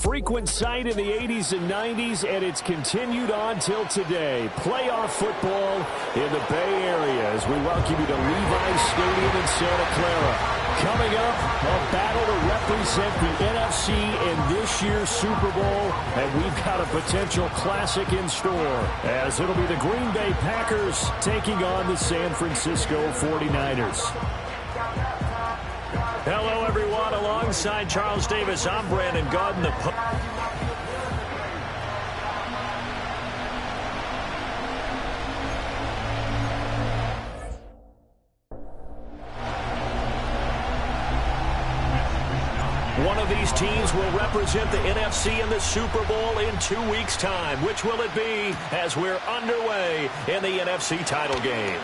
Frequent sight in the 80s and 90s, and it's continued on till today. Playoff football in the Bay Area as we welcome you to Levi's Stadium in Santa Clara. Coming up, a battle to represent the NFC in this year's Super Bowl, and we've got a potential classic in store, as it'll be the Green Bay Packers taking on the San Francisco 49ers. Hello, everyone. Alongside Charles Davis, I'm Brandon Gaudin. One of these teams will represent the NFC in the Super Bowl in 2 weeks' time. Which will it be as we're underway in the NFC title game?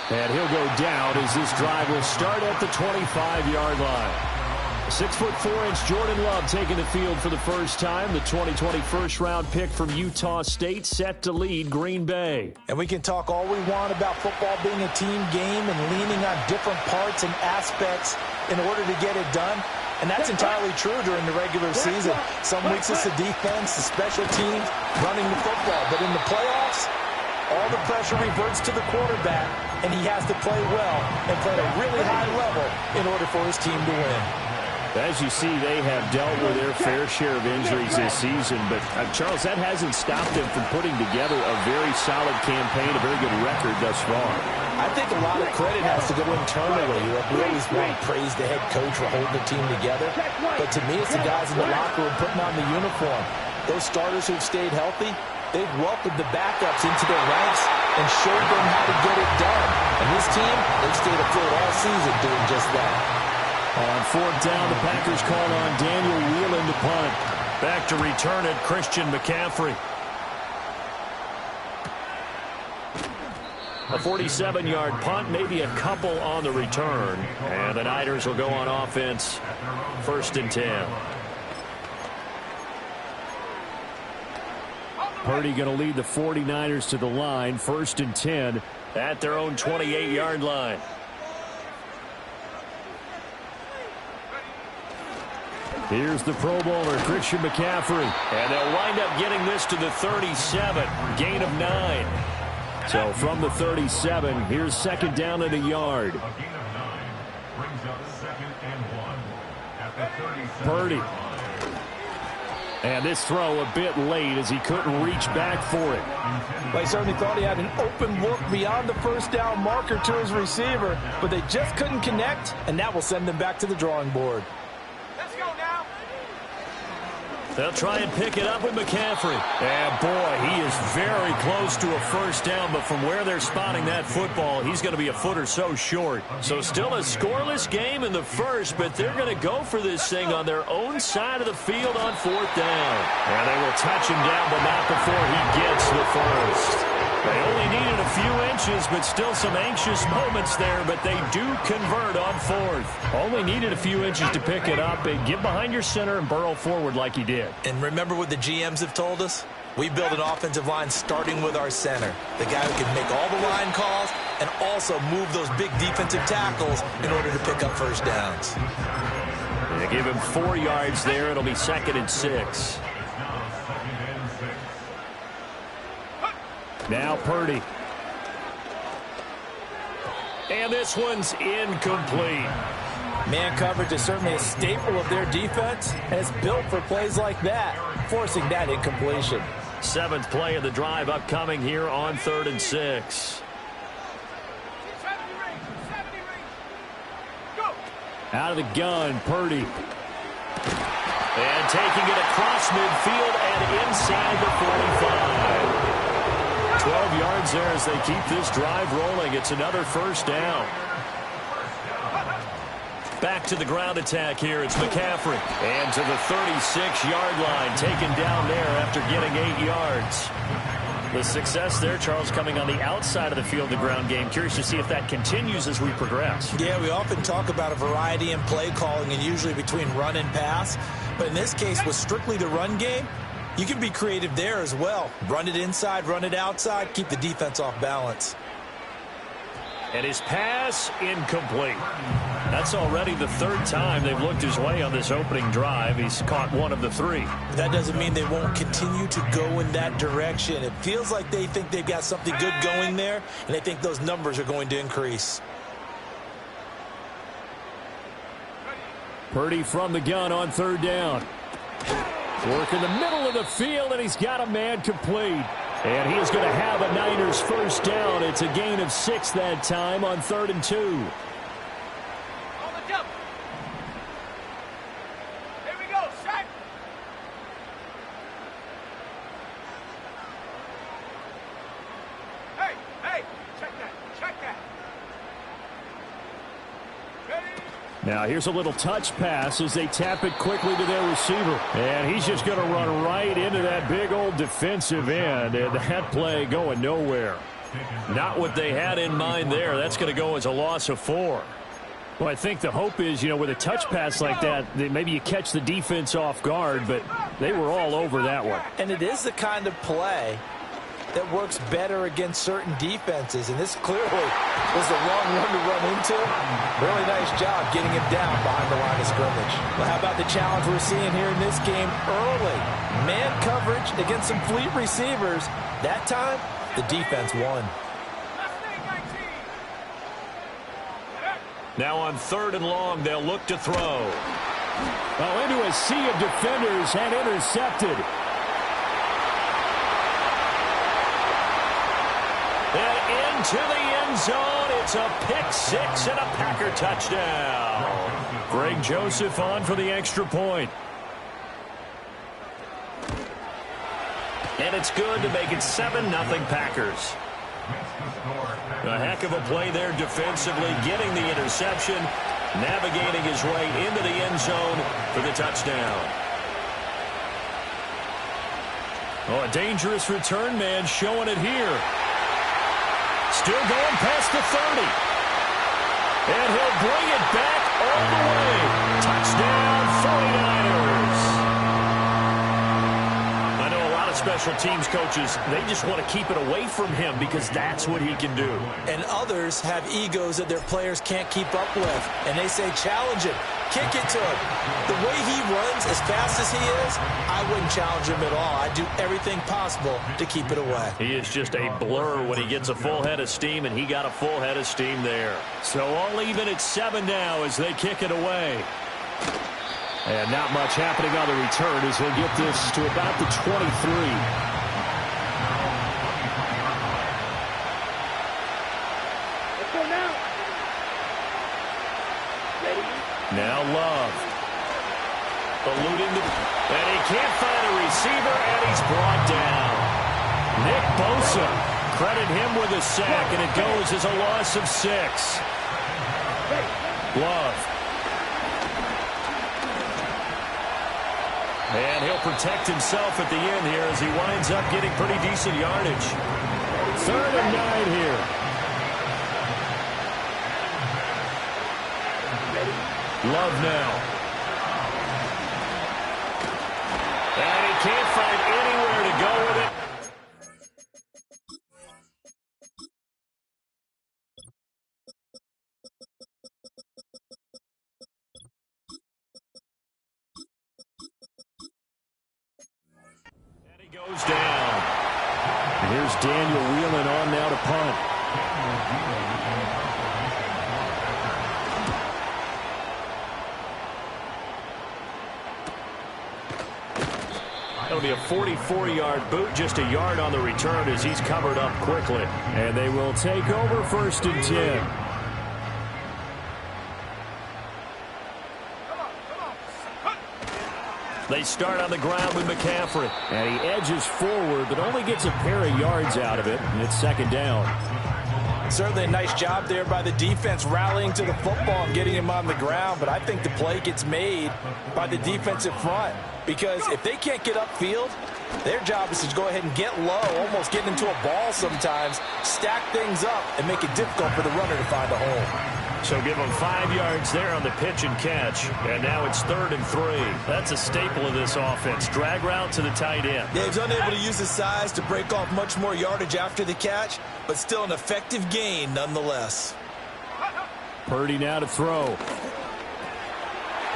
And he'll go down as this drive will start at the 25-yard line. 6'4" Jordan Love taking the field for the first time. The 2020 first-round pick from Utah State set to lead Green Bay. And we can talk all we want about football being a team game and leaning on different parts and aspects in order to get it done. And that's entirely true during the regular season. Some weeks it's the defense, the special teams, running the football. But in the playoffs, all the pressure reverts to the quarterback, and he has to play well and play at a really high level in order for his team to win. As you see, they have dealt with their fair share of injuries this season, but Charles, that hasn't stopped them from putting together a very solid campaign, a very good record thus far. I think a lot of credit has to go internally. We always want to praise the head coach for holding the team together, but to me, it's the guys in the locker room putting on the uniform. Those starters who've stayed healthy, they've welcomed the backups into their ranks and showed them how to get it done. And this team, they've stayed afloat all season doing just that. On fourth down, the Packers call on Daniel Whelan to punt. Back to return it, Christian McCaffrey. A 47-yard punt, maybe a couple on the return. And the Niners will go on offense, 1st and 10. Purdy going to lead the 49ers to the line, 1st and 10 at their own 28-yard line. Here's the Pro Bowler, Christian McCaffrey. And they'll wind up getting this to the 37, gain of 9. So from the 37, here's 2nd down and a yard. Purdy. And this throw a bit late as he couldn't reach back for it. Well, he certainly thought he had an open look beyond the first down marker to his receiver, but they just couldn't connect, and that will send them back to the drawing board. They'll try and pick it up with McCaffrey. And boy, he is very close to a first down, but from where they're spotting that football, he's going to be a foot or so short. So still a scoreless game in the first, but they're going to go for this thing on their own side of the field on 4th down. And they will touch him down, but not before he gets the first. They only needed a few inches, but still some anxious moments there, but they do convert on 4th. Only needed a few inches to pick it up and get behind your center and burrow forward like he did. And remember what the GMs have told us? We build an offensive line starting with our center, the guy who can make all the line calls and also move those big defensive tackles in order to pick up first downs. They give him 4 yards there. It'll be 2nd and 6. Now Purdy. And this one's incomplete. Man coverage is certainly a staple of their defense, and it's built for plays like that, forcing that incompletion. 7th play of the drive upcoming here on 3rd and 6. Out of the gun, Purdy. And taking it across midfield and inside the 45. 12 yards there as they keep this drive rolling. It's another first down. Back to the ground attack here. It's McCaffrey. And to the 36-yard line, taken down there after getting 8 yards. The success there, Charles, coming on the outside of the field, the ground game. Curious to see if that continues as we progress. Yeah, we often talk about a variety in play calling and usually between run and pass. But in this case, with strictly the run game, you can be creative there as well. Run it inside, run it outside, keep the defense off balance. And his pass incomplete. That's already the third time they've looked his way on this opening drive. He's caught one of the three. That doesn't mean they won't continue to go in that direction. It feels like they think they've got something good going there, and they think those numbers are going to increase. Purdy from the gun on third down. Work in the middle of the field, and he's got a man complete. And he is going to have a Niners first down. It's a gain of 6 that time on 3rd and 2. Now here's a little touch pass as they tap it quickly to their receiver. And he's just going to run right into that big old defensive end. And that play going nowhere. Not what they had in mind there. That's going to go as a loss of 4. Well, I think the hope is, with a touch pass like that, maybe you catch the defense off guard, but they were all over that one. And it is the kind of play that works better against certain defenses, and this clearly was the wrong one to run into. Really nice job getting him down behind the line of scrimmage. Well, how about the challenge we're seeing here in this game early? Man coverage against some fleet receivers. That time, the defense won. Now on 3rd and long, they'll look to throw. Oh, into a sea of defenders and intercepted. And into the end zone, it's a pick 6 and a Packer touchdown. Greg Joseph on for the extra point. And it's good to make it 7-0 Packers. A heck of a play there defensively, getting the interception, navigating his way into the end zone for the touchdown. Oh, a dangerous return man showing it here. Still going past the 30. And he'll bring it back all the way. Touchdown, 49ers. I know a lot of special teams coaches, they just want to keep it away from him because that's what he can do. And others have egos that their players can't keep up with. And they say, challenge it. Kick it to him. The way he runs as fast as he is, I wouldn't challenge him at all. I'd do everything possible to keep it away. He is just a blur when he gets a full head of steam, and he got a full head of steam there. So all even at 7 now as they kick it away. And not much happening on the return as they get this to about the 23. Now Love. Alluding to... And he can't find a receiver, and he's brought down. Nick Bosa. Credit him with a sack, and it goes as a loss of 6. Love. And he'll protect himself at the end here as he winds up getting pretty decent yardage. 3rd and 9 here. Love now. And he can't find anywhere to go with it. And he goes down. And here's Daniel Whelan on now to punt. That'll be a 44-yard boot, just a yard on the return as he's covered up quickly. And they will take over 1st and 10. They start on the ground with McCaffrey. And he edges forward, but only gets a pair of yards out of it. And it's 2nd down. Certainly a nice job there by the defense rallying to the football and getting him on the ground. But I think the play gets made by the defensive front. Because if they can't get upfield, their job is to go ahead and get low, almost get into a ball sometimes, stack things up, and make it difficult for the runner to find a hole. So give him 5 yards there on the pitch and catch. And now it's 3rd and 3. That's a staple of this offense. Drag route to the tight end. Yeah, he's unable to use his size to break off much more yardage after the catch, but still an effective gain nonetheless. Purdy now to throw.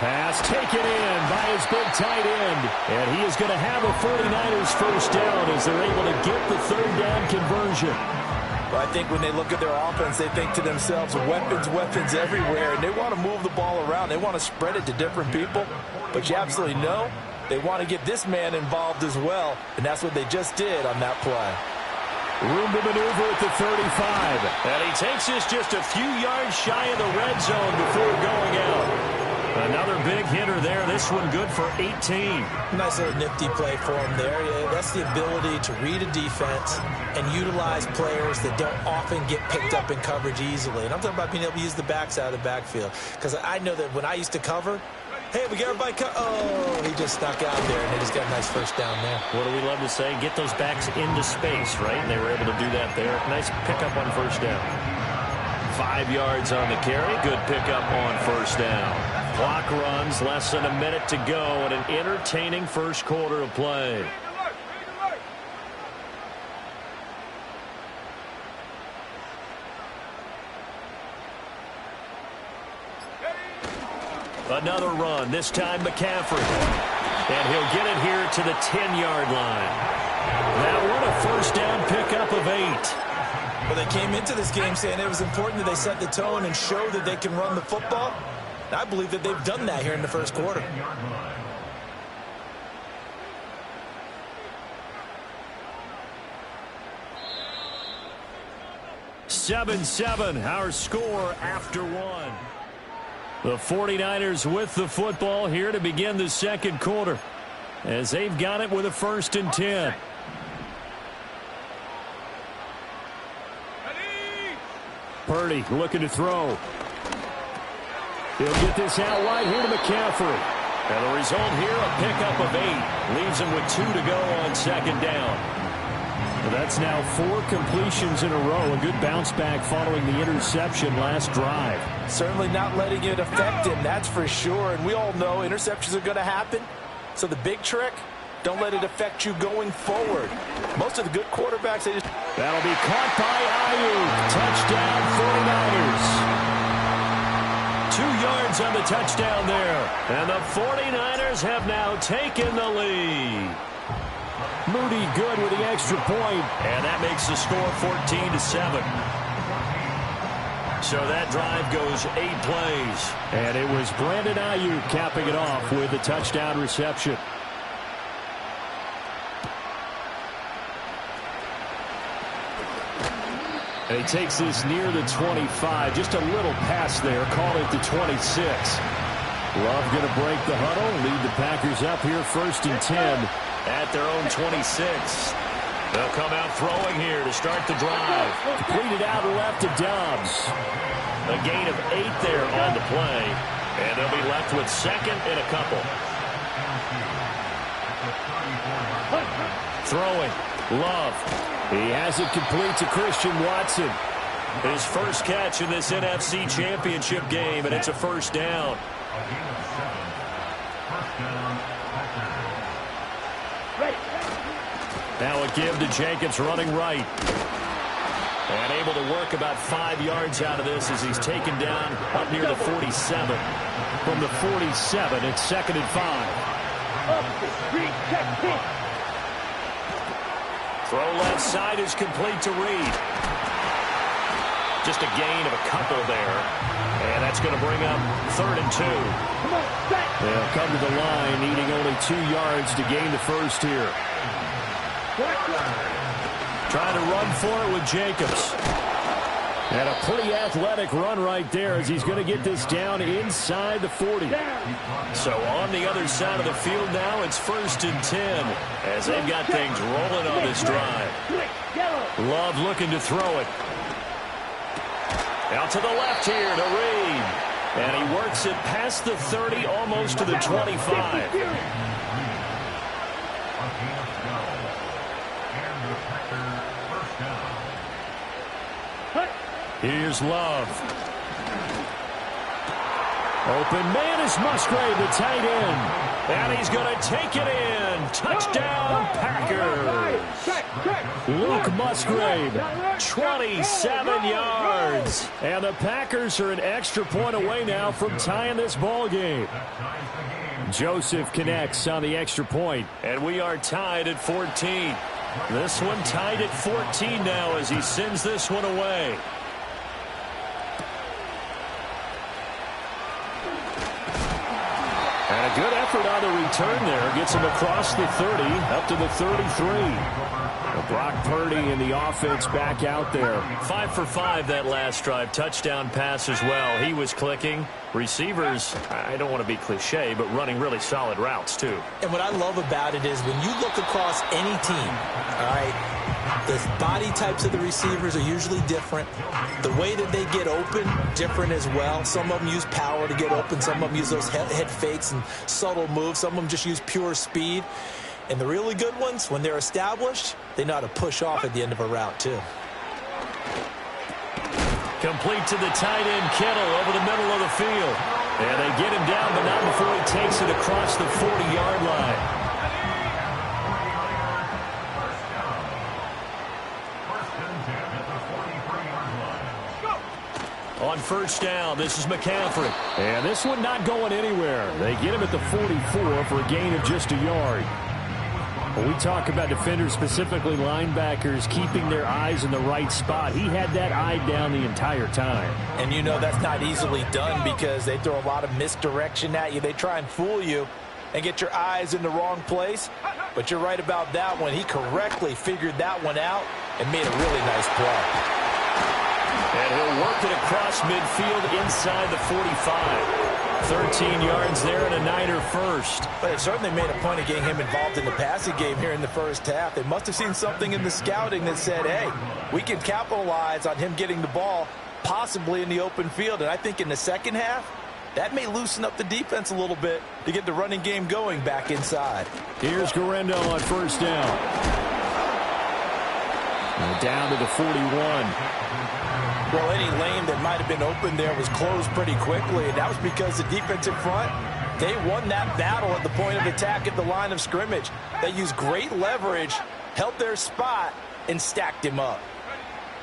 Pass taken in by his big tight end. And he is going to have a 49ers first down as they're able to get the third down conversion. Well, I think when they look at their offense, they think to themselves, weapons, weapons everywhere. And they want to move the ball around. They want to spread it to different people. But you absolutely know they want to get this man involved as well. And that's what they just did on that play. Room to maneuver at the 35. And he takes this just a few yards shy of the red zone before going out. Another big hitter there. This one good for 18. Nice little nifty play for him there. Yeah, that's the ability to read a defense and utilize players that don't often get picked up in coverage easily. And I'm talking about being able to use the backside of the backfield. Because I know that when I used to cover, hey, we got everybody oh, he just snuck out there, and they just got a nice first down there. What do we love to say? Get those backs into space, right? And they were able to do that there. Nice pickup on first down. 5 yards on the carry. Good pickup on first down. Clock runs, less than a minute to go, and an entertaining first quarter of play. Another run, this time McCaffrey. And he'll get it here to the 10-yard line. Now what a first down pickup of 8. Well, they came into this game saying it was important that they set the tone and show that they can run the football. And I believe that they've done that here in the first quarter. (7-7) our score after one. The 49ers with the football here to begin the second quarter as they've got it with a 1st and 10. Purdy looking to throw. He'll get this out wide here to McCaffrey. And the result here, a pickup of 8. Leaves him with 2 to go on second down. Well, that's now 4 completions in a row. A good bounce back following the interception last drive. Certainly not letting it affect him, that's for sure. And we all know interceptions are going to happen. So the big trick, don't let it affect you going forward. Most of the good quarterbacks, they just... That'll be caught by Ayuk. Touchdown 49ers. 2 yards on the touchdown there. And the 49ers have now taken the lead. Moody good with the extra point. And that makes the score 14-7. So that drive goes 8 plays. And it was Brandon Ayuk capping it off with a touchdown reception. And he takes this near the 25. Just a little pass there. Call it the 26. Love going to break the huddle. Lead the Packers up here 1st and 10. At their own 26. They'll come out throwing here to start the drive. Completed out left to Dobbs. A gain of 8 there on the play. And they'll be left with 2nd and a couple. Throwing. Love. He has it complete to Christian Watson. His first catch in this NFC Championship game, and it's a first down. Now a give to Jacobs running right. And able to work about 5 yards out of this as he's taken down up near the 47. From the 47, it's 2nd and 5. Throw left side is complete to Reed. Just a gain of a couple there. And that's going to bring up 3rd and 2. They'll come to the line, needing only 2 yards to gain the first here. Trying to run for it with Jacobs. And a pretty athletic run right there as he's going to get this down inside the 40. So on the other side of the field now, it's 1st and 10 as they've got things rolling on this drive. Love looking to throw it. Out to the left here to Reed. And he works it past the 30, almost to the 25. Here's Love. Open man is Musgrave, the tight end. And he's going to take it in. Touchdown, Packers. Luke Musgrave, 27 yards. and the Packers are an extra point away now from tying this ball game. Joseph connects on the extra point. And we are tied at 14. This one tied at 14 now as he sends this one away. And a good effort on the return there. Gets him across the 30, up to the 33. Brock Purdy and the offense back out there. 5 for 5 that last drive. Touchdown pass as well. He was clicking. Receivers, I don't want to be cliche, but running really solid routes too. And what I love about it is when you look across any team, all right, the body types of the receivers are usually different. The way that they get open, different as well. Some of them use power to get open. Some of them use those head fakes and subtle moves. Some of them just use pure speed. And the really good ones, when they're established, they know how to push off at the end of a route, too. Complete to the tight end, Kittle, over the middle of the field. And they get him down, but not before he takes it across the 40-yard line. On first down, this is McCaffrey. And this one not going anywhere. They get him at the 44 for a gain of just a yard. When we talk about defenders, specifically linebackers, keeping their eyes in the right spot, he had that eye down the entire time. And you know that's not easily done because they throw a lot of misdirection at you. They try and fool you and get your eyes in the wrong place. But you're right about that one. He correctly figured that one out and made a really nice play. And he'll work it across midfield inside the 45. 13 yards there and a Niner first. But it certainly made a point of getting him involved in the passing game here in the first half. They must have seen something in the scouting that said, hey, we can capitalize on him getting the ball possibly in the open field. And I think in the second half, that may loosen up the defense a little bit to get the running game going back inside. Here's Guerrero on first down. And down to the 41. Well, any lane that might have been open there was closed pretty quickly, and that was because the defensive front, they won that battle at the point of attack at the line of scrimmage. They used great leverage, held their spot, and stacked him up.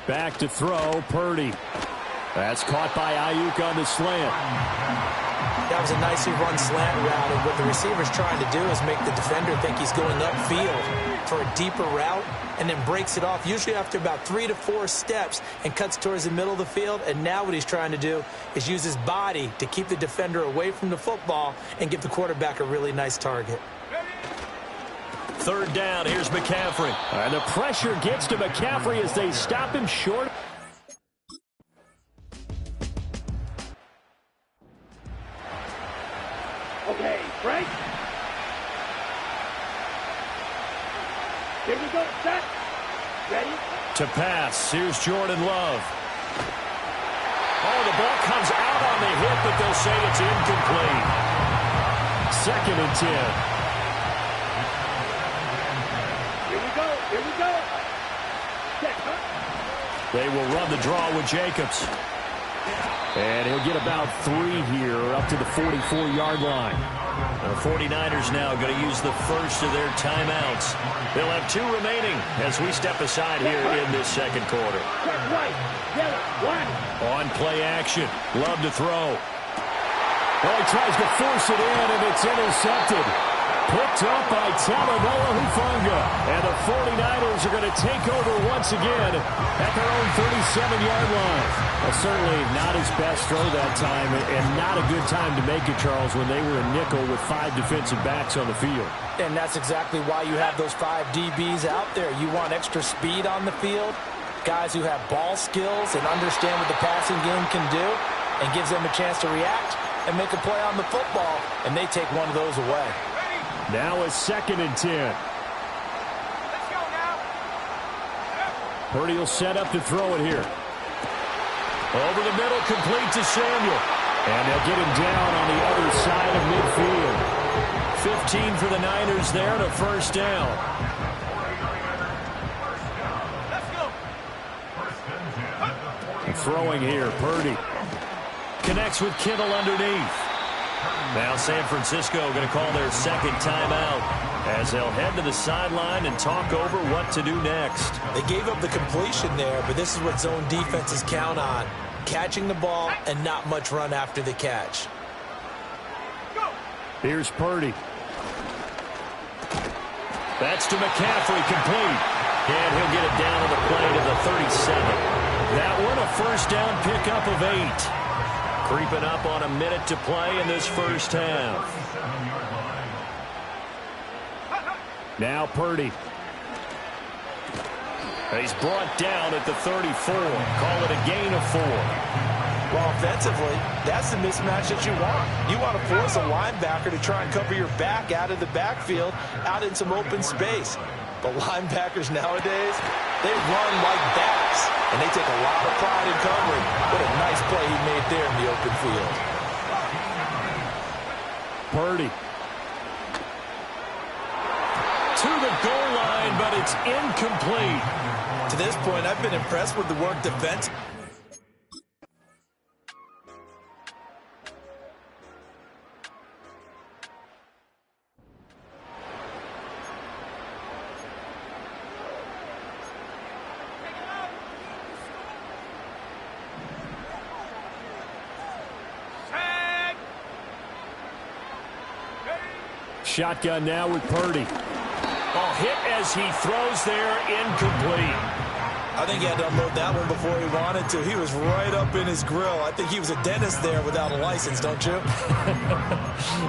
Back to throw, Purdy. That's caught by Ayuk on the slant. That was a nicely run slant route, and what the receiver's trying to do is make the defender think he's going upfield for a deeper route, and then breaks it off, usually after about 3 to 4 steps, and cuts towards the middle of the field. And now what he's trying to do is use his body to keep the defender away from the football and give the quarterback a really nice target. Third down, here's McCaffrey. And the pressure gets to McCaffrey as they stop him short. Okay, Frank. Here we go, set. Ready? To pass, here's Jordan Love. Oh, the ball comes out on the hit, but they'll say it's incomplete. 2nd and 10. Here we go, here we go. Set, huh? They will run the draw with Jacobs. And he'll get about 3 here, up to the 44-yard line. The 49ers now going to use the first of their timeouts. They'll have 2 remaining as we step aside here in this second quarter. Right, yellow, one. On play action, Love to throw. Well, he tries to force it in, and it's intercepted. Picked up by Talanoa Hufanga. And the 49ers are going to take over once again at their own 37-yard line. Well, certainly not his best throw that time, and not a good time to make it, Charles, when they were a nickel with 5 defensive backs on the field. And that's exactly why you have those 5 DBs out there. You want extra speed on the field, guys who have ball skills and understand what the passing game can do, and gives them a chance to react and make a play on the football, and they take one of those away. Now a 2nd and 10. Let's go now. Purdy will set up to throw it here. Over the middle, complete to Samuel. And they'll get him down on the other side of midfield. 15 for the Niners there to first down. Let's go. And throwing here, Purdy. Connects with Kittle underneath. Now San Francisco going to call their second timeout as they'll head to the sideline and talk over what to do next. They gave up the completion there, but this is what zone defenses count on. Catching the ball and not much run after the catch. Here's Purdy. That's to McCaffrey, complete. And he'll get it down on the play to the 37. That one a first down pickup of 8. Creeping up on a minute to play in this first half. Now Purdy. He's brought down at the 34. Call it a gain of 4. Well, offensively, that's the mismatch that you want. You want to force a linebacker to try and cover your back out of the backfield, out in some open space. But linebackers nowadays, they run like backs, and they take a lot of pride in covering. What a nice play he made there in the open field. Purdy. To the goal line, but it's incomplete. To this point, I've been impressed with the work defense. Shotgun now with Purdy. Oh, hit as he throws there, incomplete. I think he had to unload that one before he wanted to. He was right up in his grill. I think he was a dentist there without a license, don't you?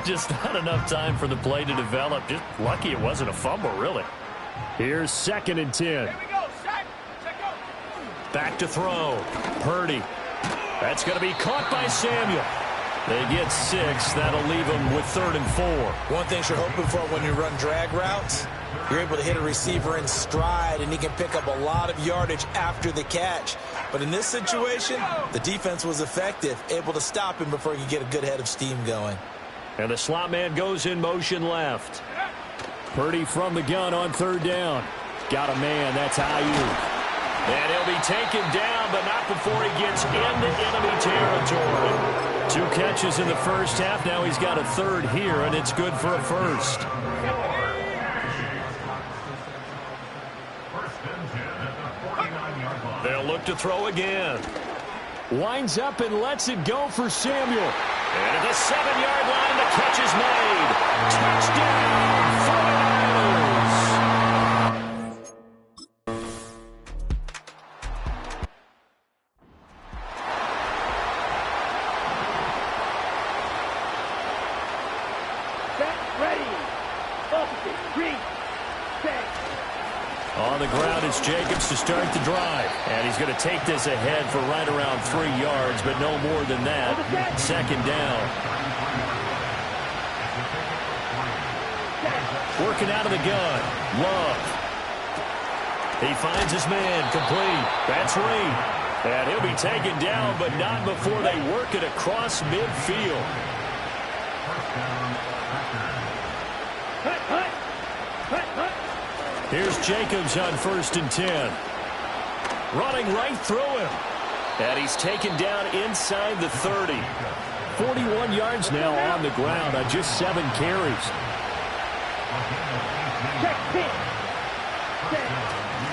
Just not enough time for the play to develop. Just lucky it wasn't a fumble, really. Here's 2nd and 10. Here we go, Shaq. Check go. Back to throw. Purdy. That's going to be caught by Samuel. They get 6. That'll leave them with 3rd and 4. One thing you're hoping for when you run drag routes, you're able to hit a receiver in stride, and he can pick up a lot of yardage after the catch. But in this situation, the defense was effective, able to stop him before he could get a good head of steam going. And the slot man goes in motion left. Purdy from the gun on 3rd down. Got a man. That's Ayuk. And he'll be taken down, but not before he gets into enemy territory. 2 catches in the first half. Now he's got a 3rd here, and it's good for a 1st. They'll look to throw again. Winds up and lets it go for Samuel. And at the 7-yard line, the catch is made. Touchdown, 49ers. On the ground, it's Jacobs to start the drive. And he's going to take this ahead for right around 3 yards, but no more than that. 2nd down. Working out of the gun. Love. He finds his man, complete. That's Reed. And he'll be taken down, but not before they work it across midfield. Here's Jacobs on 1st and 10. Running right through him. And he's taken down inside the 30. 41 yards now on the ground on just 7 carries.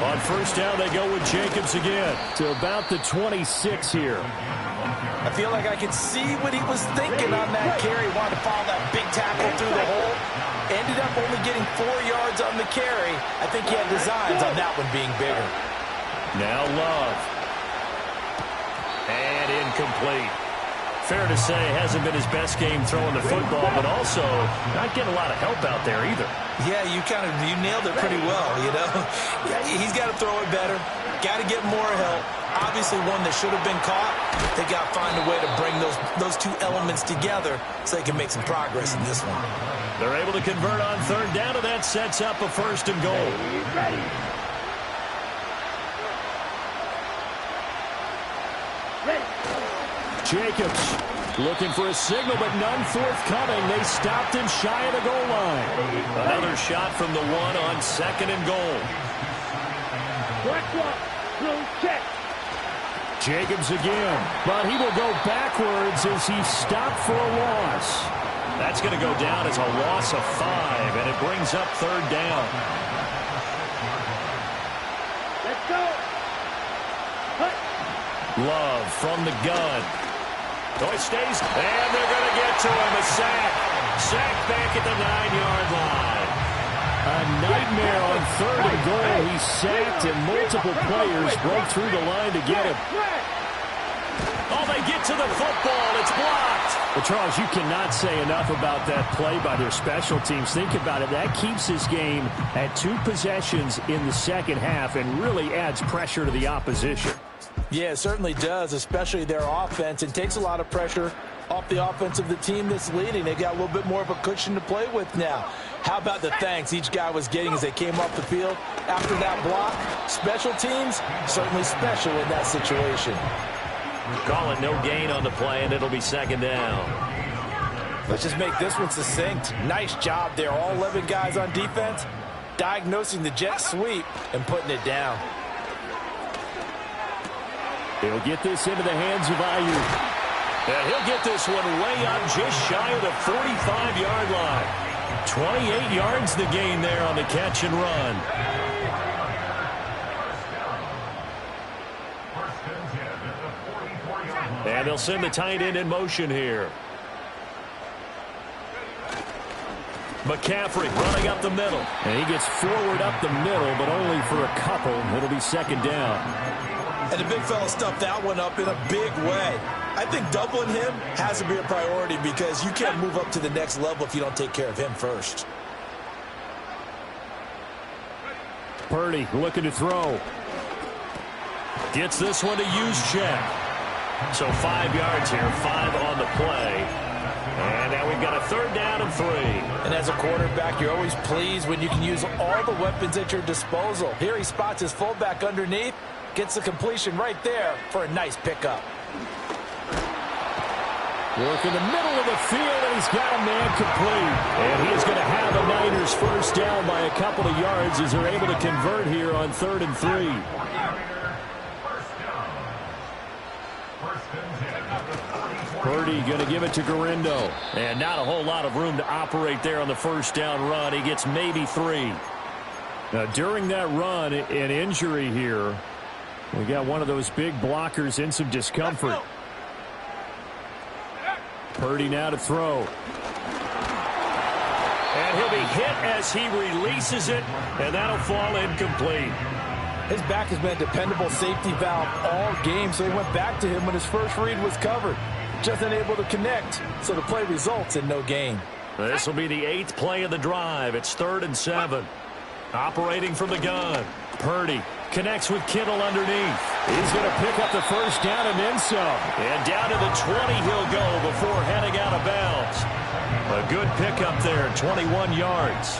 On 1st down, they go with Jacobs again. To about the 26 here. I feel like I can see what he was thinking on that carry. Wanted to follow that big tackle through the hole. Ended up only getting 4 yards on the carry. I think he had designs on that one being bigger. Now Love. And incomplete. Fair to say, hasn't been his best game throwing the football, but also not getting a lot of help out there either. Yeah, you nailed it pretty well, you know. He's got to throw it better. Got to get more help. Obviously one that should have been caught. They got to find a way to bring those 2 elements together so they can make some progress in this one. They're able to convert on 3rd down, and that sets up a 1st and goal. Jacobs looking for a signal, but none forthcoming. They stopped him shy of the goal line. Another shot from the 1 on 2nd and goal. Check. Jacobs again, but he will go backwards as he's stopped for a loss. That's going to go down as a loss of 5, and it brings up third down. Let's go. Cut. Love from the gun. So it stays, and they're going to get to him. A sack. Sack back at the 9-yard line. A nightmare on third and goal. He's sacked, and multiple players broke through the line to get him. Oh, they get to the football. It's blocked. Well, Charles, you cannot say enough about that play by their special teams. Think about it. That keeps this game at 2 possessions in the second half and really adds pressure to the opposition. Yeah, it certainly does, especially their offense, and takes a lot of pressure off the offense of the team that's leading. They got a little bit more of a cushion to play with now. How about the thanks each guy was getting as they came off the field after that block? Special teams, certainly special in that situation. Calling no gain on the play, and it'll be second down. Let's just make this one succinct. Nice job there. All 11 guys on defense diagnosing the jet sweep and putting it down. He'll get this into the hands of Aiyuk. And he'll get this one way up just shy of the 45-yard line. 28 yards the gain there on the catch and run. And they'll send the tight end in motion here. McCaffrey running up the middle. And he gets forward up the middle, but only for a couple. It'll be second down. And the big fella stuffed that one up in a big way. I think doubling him has to be a priority because you can't move up to the next level if you don't take care of him first. Purdy looking to throw. Gets this one to Juszczyk. So 5 yards here, 5 on the play. And now we've got a third down and 3. And as a quarterback, you're always pleased when you can use all the weapons at your disposal. Here he spots his fullback underneath, gets the completion right there for a nice pickup. Work in the middle of the field, and he's got a man complete. And he is going to have a Niners first down by a couple of yards as they're able to convert here on 3rd and 3. Purdy going to give it to Garindo. And not a whole lot of room to operate there on the first down run. He gets maybe 3. Now, during that run, an injury here. We got one of those big blockers in some discomfort. Purdy now to throw. And he'll be hit as he releases it, and that'll fall incomplete. His back has been a dependable safety valve all game, so he went back to him when his first read was covered. Just unable to connect, so the play results in no gain. This will be the 8th play of the drive. It's 3rd and 7. Operating from the gun. Purdy connects with Kittle underneath. He's going to pick up the first down and then some. And down to the 20 he'll go before heading out of bounds. A good pickup there, 21 yards.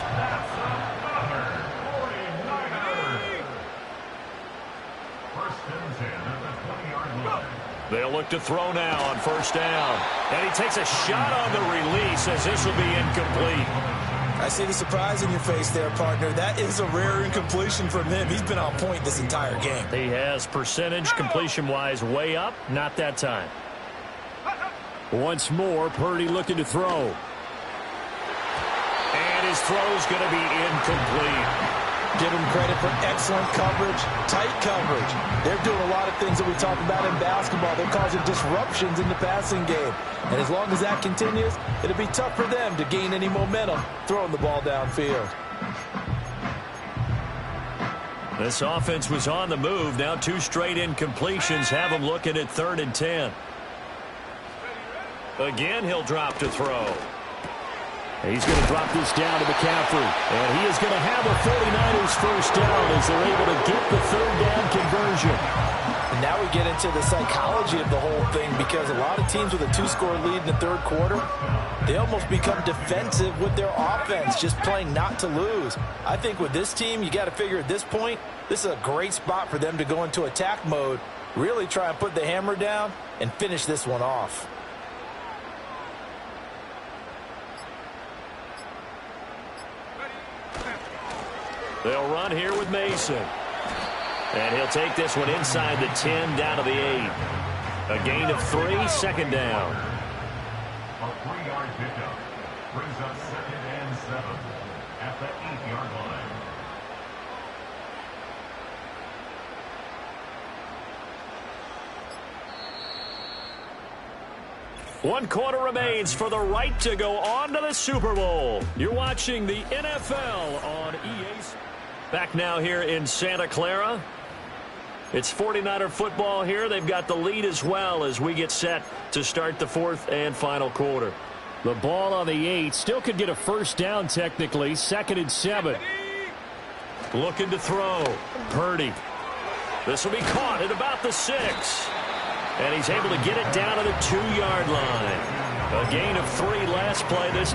They'll look to throw now on first down. And he takes a shot on the release as this will be incomplete. I see the surprise in your face there, partner. That is a rare incompletion from him. He's been on point this entire game. He has percentage completion-wise way up. Not that time. Once more, Purdy looking to throw. And his throw's going to be incomplete. Give him credit for excellent coverage, tight coverage. They're doing a lot of things that we talk about in basketball. They're causing disruptions in the passing game. And as long as that continues, it'll be tough for them to gain any momentum throwing the ball downfield. This offense was on the move. Now 2 straight incompletions have them looking at 3rd and 10. Again, he'll drop to throw. He's going to drop this down to McCaffrey. And he is going to have a 49ers first down as they're able to get the 3rd down conversion. And now we get into the psychology of the whole thing because a lot of teams with a 2-score lead in the 3rd quarter, they almost become defensive with their offense, just playing not to lose. I think with this team, you got to figure at this point, this is a great spot for them to go into attack mode, really try and put the hammer down and finish this one off. They'll run here with Mason. And he'll take this one inside the 10 down to the 8. A gain of 3, second down. brings up 2nd and 7 at the 8-yard line. One quarter remains for the right to go on to the Super Bowl. You're watching the NFL on EA. Back now here in Santa Clara. It's 49er football here. They've got the lead as well as we get set to start the fourth and final quarter. The ball on the 8. Still could get a first down technically. 2nd and 7. Looking to throw. Purdy. This will be caught at about the 6. And he's able to get it down to the 2-yard line. A gain of 3 last play. This